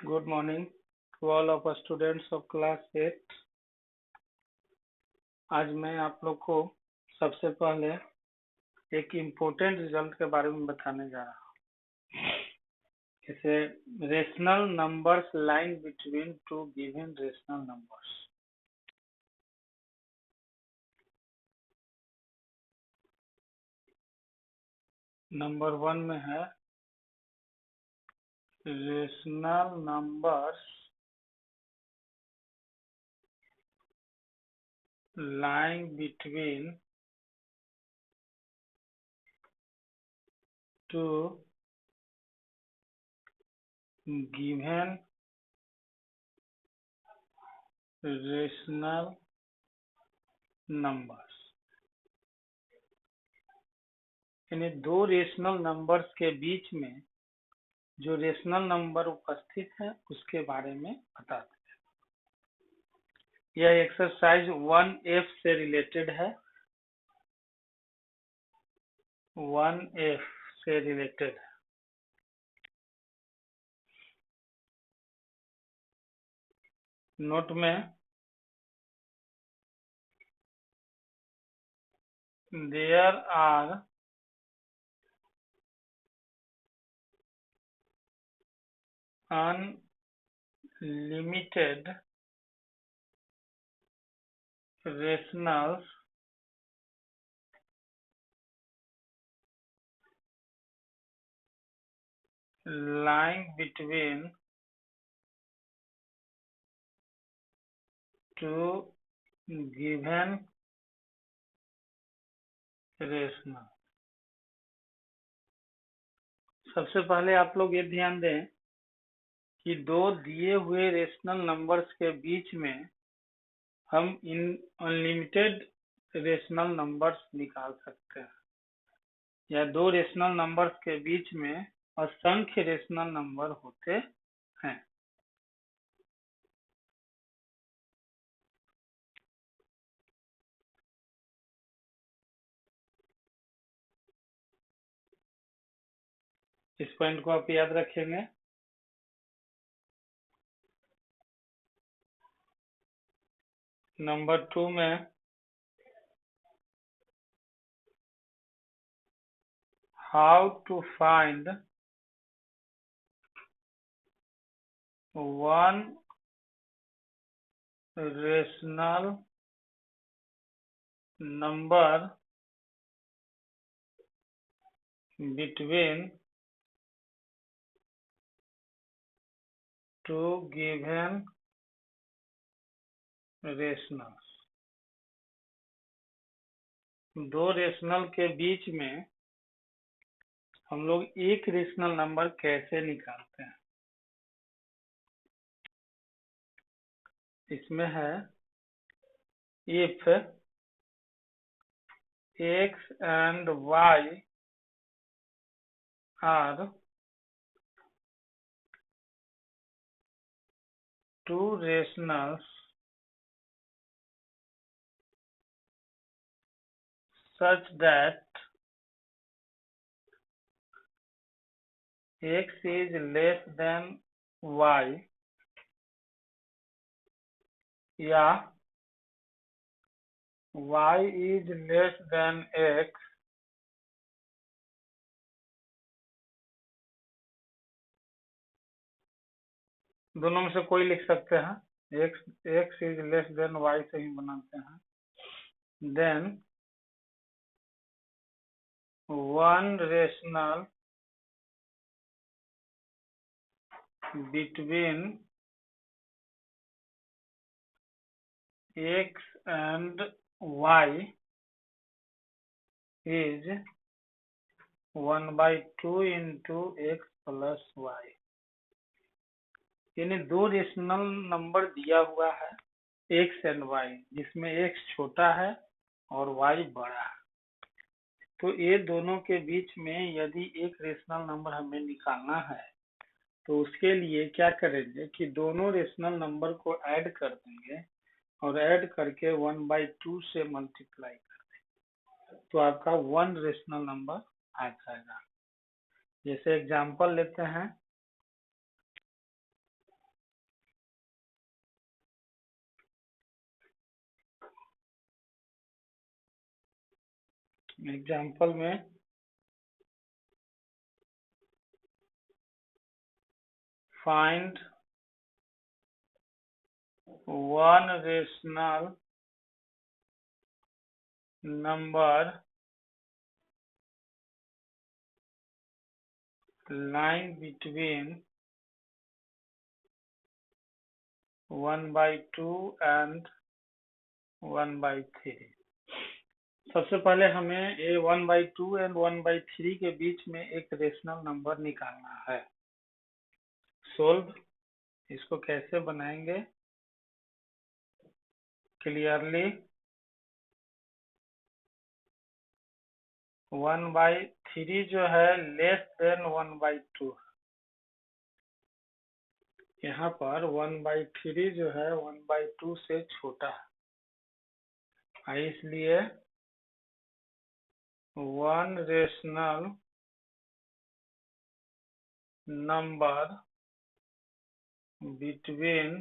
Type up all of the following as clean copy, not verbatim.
Good morning to all of us students of class 8। आज मैं आप लोग को सबसे पहले एक इम्पोर्टेंट रिजल्ट के बारे में बताने जा रहा हूँ। जैसे rational numbers line between two given rational numbers. Number 1 में है rational numbers lying between two given rational numbers। यानी दो रेशनल नंबर्स के बीच में जो रेशनल नंबर उपस्थित है उसके बारे में बताते हैं। यह एक्सरसाइज 1F से रिलेटेड है। 1F से रिलेटेड है। नोट में there are unlimited rationals lying between two given rational। सबसे पहले आप लोग ये ध्यान दें कि दो दिए हुए रेशनल नंबर्स के बीच में हम इन अनलिमिटेड रेशनल नंबर्स निकाल सकते हैं, या दो रेशनल नंबर्स के बीच में असंख्य रेशनल नंबर होते हैं। इस पॉइंट को आप याद रखेंगे। नंबर 2 में how to find one rational number between two given rationals. दो रेशनल के बीच में हम लोग एक रेशनल नंबर कैसे निकालते हैं। इसमें है if x and y are two rationals such that x is less than y या y is less than x, दोनों में से कोई लिख सकते हैं। x is less than y से ही बनाते हैं। then one rational between x and y is 1/2 into x plus y। यानी दो रेशनल नंबर दिया हुआ है x एंड y, जिसमें x छोटा है और y बड़ा है। तो ये दोनों के बीच में यदि एक रेशनल नंबर हमें निकालना है तो उसके लिए क्या करेंगे कि दोनों रेशनल नंबर को ऐड कर देंगे और ऐड करके 1/2 से मल्टीप्लाई कर देंगे, तो आपका वन रेशनल नंबर आ जाएगा। जैसे एग्जांपल लेते हैं एग्जाम्पल में find one rational number lying between 1/2 and 1/3। सबसे पहले हमें ये 1/2 एंड 1/3 के बीच में एक रेशनल नंबर निकालना है। सोल्व इसको कैसे बनाएंगे? क्लियरली 1/3 जो है लेस देन 1/2। यहाँ पर 1/3 जो है 1/2 से छोटा है, इसलिए one rational number between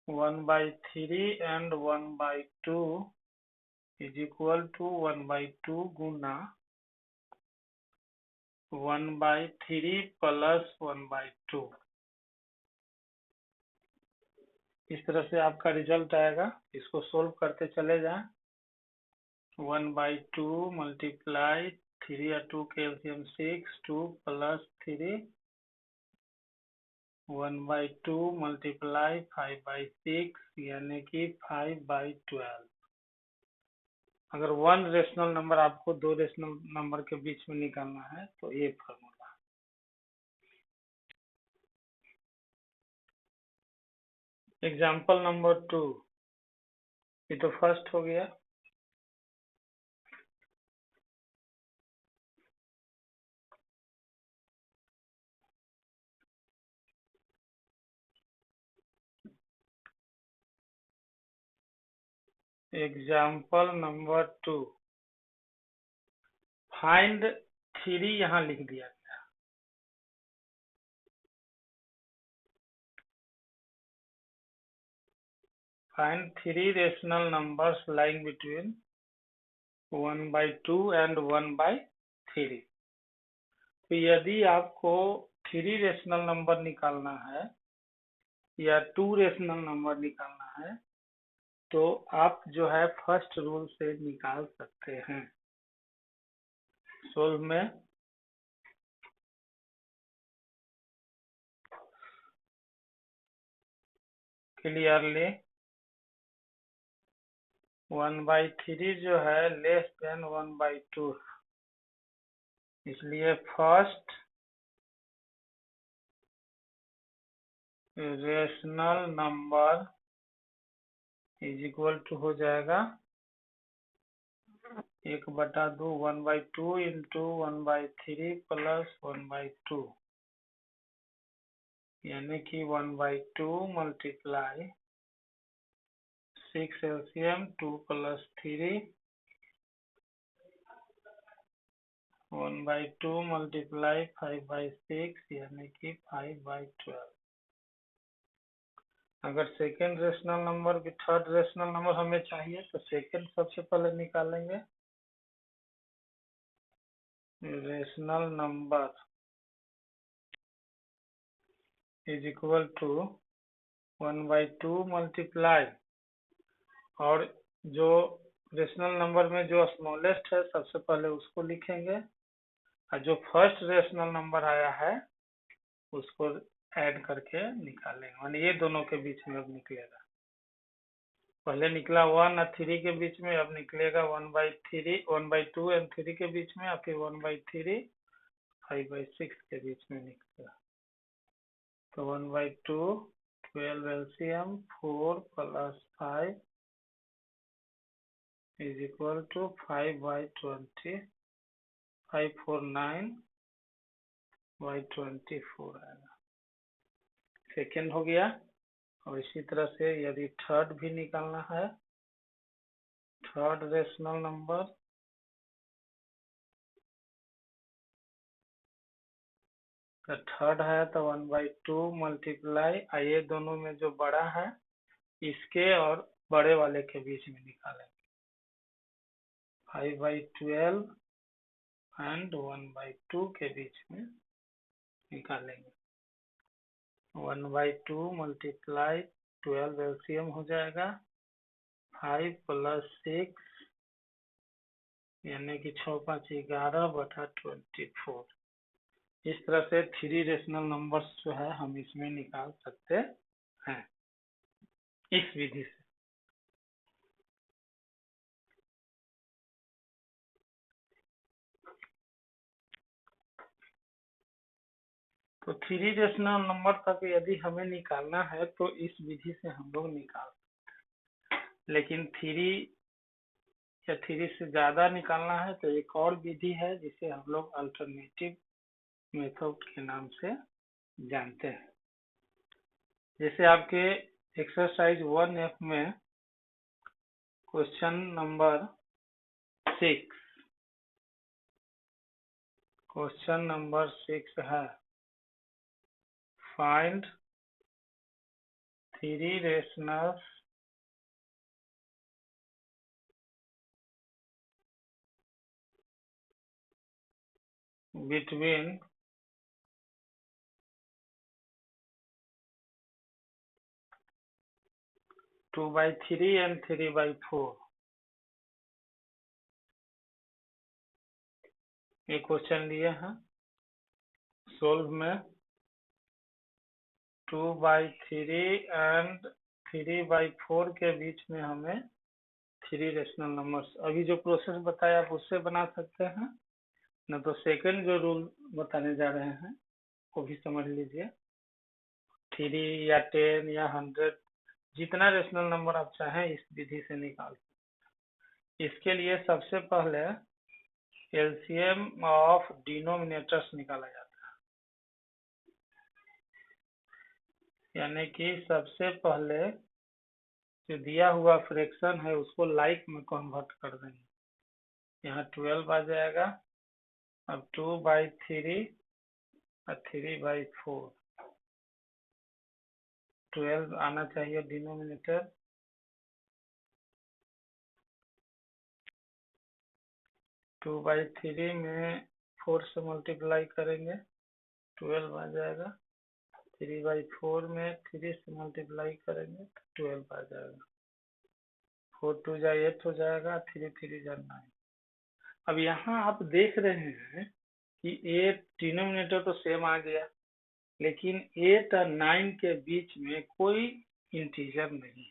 1/3 and 1/2 is equal to 1/2 Guna 1/3 plus 1/2। इस तरह से आपका रिजल्ट आएगा। इसको सोल्व करते चले जाएं। 1/2 मल्टीप्लाई 3 या 2 के एलसीएम 6, 2 प्लस 3 1/2 मल्टीप्लाई 5/6 यानी कि 5/12। अगर वन रेशनल नंबर आपको दो रेशनल नंबर के बीच में निकालना है तो ये फॉर्मूला। एग्जाम्पल नंबर 2, ये तो फर्स्ट हो गया। एग्जाम्पल नंबर 2, फाइंड 3 यहाँ लिख दिया गया। Find 3 rational numbers lying between 1/2 and 1/3। तो यदि आपको 3 रेशनल नंबर निकालना है या 2 रेशनल नंबर निकालना है तो आप जो है फर्स्ट रूल से निकाल सकते हैं। सोल्व में क्लियरली 1/3 जो है लेस देन 1/2, इसलिए first rational number is equal to हो जाएगा 1/2 1/2 इंटू 1/3 प्लस 1/2 यानी कि 1/2 मल्टीप्लाई 6 एलसीएम 2 प्लस 3 1/2 मल्टीप्लाई 5/6 यानी कि 5/12। अगर सेकेंड रेशनल नंबर भी थर्ड रेशनल नंबर हमें चाहिए तो सेकेंड सबसे पहले निकालेंगे। Rational number is equal to 1/2 multiply, और जो रेशनल नंबर में जो स्मॉलेस्ट है सबसे पहले उसको लिखेंगे और जो फर्स्ट रेशनल नंबर आया है उसको ऐड करके निकालेंगे, यानी ये दोनों के बीच में अब निकलेगा। पहले निकला 1 और 3 के बीच में, अब निकलेगा 1/3 1/2 एंड 3 के बीच में, और फिर 1/3 5/6 के बीच में निकलेगा। तो 1/2 12 LCM 4 plus 5 is equal to 5/20 549/24 आएगा। सेकेंड हो गया। और इसी तरह से यदि थर्ड भी निकालना है, थर्ड रेशनल नंबर तो थर्ड है तो 1/2 मल्टीप्लाई, ये दोनों में जो बड़ा है इसके और बड़े वाले के बीच में निकालेंगे 5/12 एंड 1/2 के बीच में निकालेंगे। 1/2 मल्टीप्लाई 12 एलसीएम हो जाएगा 5 + 6 यानी कि 6 × 5 = 11/24। इस तरह से 3 रेशनल नंबर्स जो है हम इसमें निकाल सकते हैं इस विधि से। तो 3 रेशनल नंबर तक यदि हमें निकालना है तो इस विधि से हम लोग निकाल सकते हैं, लेकिन 3 या 3 से ज्यादा निकालना है तो एक और विधि है जिसे हम लोग अल्टरनेटिव मेथड के नाम से जानते हैं। जैसे आपके एक्सरसाइज 1F में क्वेश्चन नंबर 6 है फाइंड 3 रेशनल्स between 2/3 and 3/4। ये क्वेश्चन लिए हैं। सोल्व में 2/3 एंड 3/4 के बीच में हमें 3 रेशनल नंबर्स, अभी जो प्रोसेस बताया आप उससे बना सकते हैं, न तो सेकंड जो रूल बताने जा रहे हैं वो भी समझ लीजिए। 3 या 10 या 100 जितना रेशनल नंबर आप चाहें इस विधि से निकाल सकते। इसके लिए सबसे पहले एलसीएम ऑफ डिनोमिनेटर्स निकाला जाता है, यानी कि सबसे पहले जो दिया हुआ फ्रैक्शन है उसको लाइक में कन्वर्ट कर देंगे। यहाँ 12 आ जाएगा। अब 2/3 और 3/4, 12 आना चाहिए डिनोमिनेटर। 2/3 में 4 से मल्टीप्लाई करेंगे 12 आ जाएगा। 3/4 में 3 से मल्टीप्लाई करेंगे तो 12 आ जाएगा। 4 2 जा 8 हो जाएगा, 3 3 जा 9। अब यहाँ आप देख रहे हैं कि 8 डिनोमिनेटर तो सेम आ गया, लेकिन 8 और 9 के बीच में कोई इंटीजर नहीं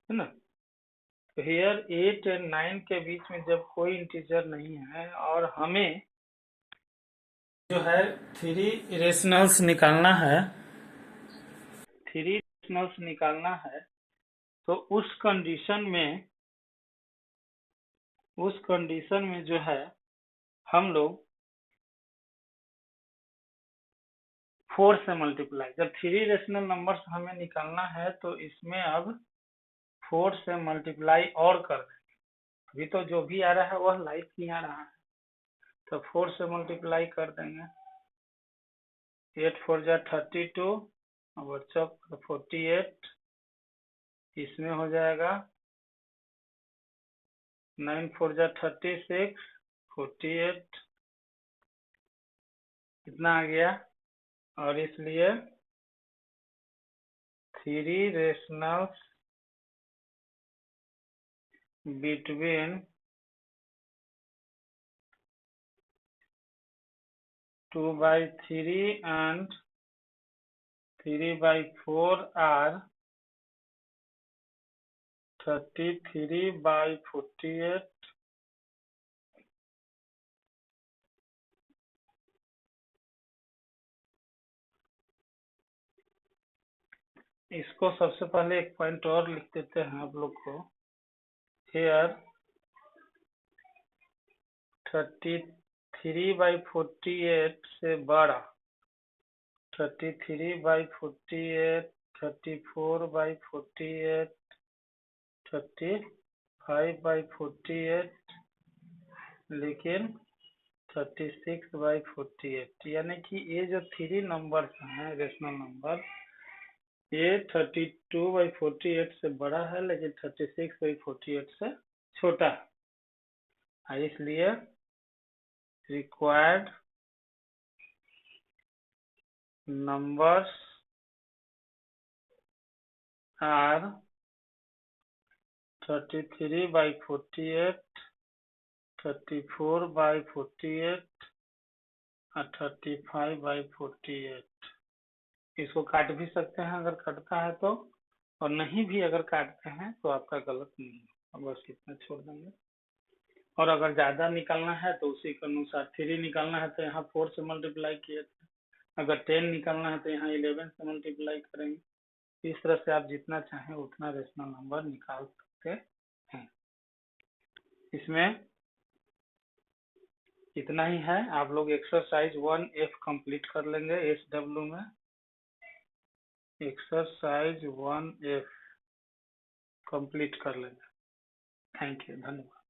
है ना। तो हियर 8 और 9 के बीच में जब कोई इंटीजर नहीं है और हमें जो है 3 रेशनल्स निकालना है, 3 रेशनल्स निकालना है, तो उस कंडीशन में जो है हम लोग 4 से मल्टीप्लाई, जब 3 रेशनल नंबर्स हमें निकालना है तो इसमें अब 4 से मल्टीप्लाई और कर देंगे। अभी तो जो भी आ रहा है वह लाइक ही आ रहा है, तो 4 से मल्टीप्लाई कर देंगे। 8 4 जा 32 और 48, इसमें हो जाएगा 9 4 जा 36, 48 इतना आ गया। और इसलिए 3 रेशनल्स between 2/3 and 3/4 are 33/48, इसको सबसे पहले एक पॉइंट और लिख देते हैं आप लोग को। हेयर 33/48 से बड़ा 33/48, 34/48, 35/48, लेकिन 36/48, यानी कि ये जो 3 नंबर्स हैं रेशनल नंबर, ये 32/48 से बड़ा है लेकिन 36/48 से छोटा है, इसलिए required numbers are 33 by 48, 34 by 48 और 35 by 48। इसको काट भी सकते हैं अगर कटता है तो, और नहीं भी अगर काटते हैं तो आपका गलत नहीं है, बस इतना छोड़ देंगे। और अगर ज्यादा निकालना है तो उसी के अनुसार 3 निकालना है तो यहाँ 4 से मल्टीप्लाई किए थे, अगर 10 निकालना है तो यहाँ 11 से मल्टीप्लाई करेंगे। इस तरह से आप जितना चाहें उतना रेशनल नंबर निकाल सकते हैं। इसमें इतना ही है, आप लोग एक्सरसाइज 1F कंप्लीट कर लेंगे SW में। एक्सरसाइज 1F कंप्लीट कर लेंगे। थैंक यू, धन्यवाद।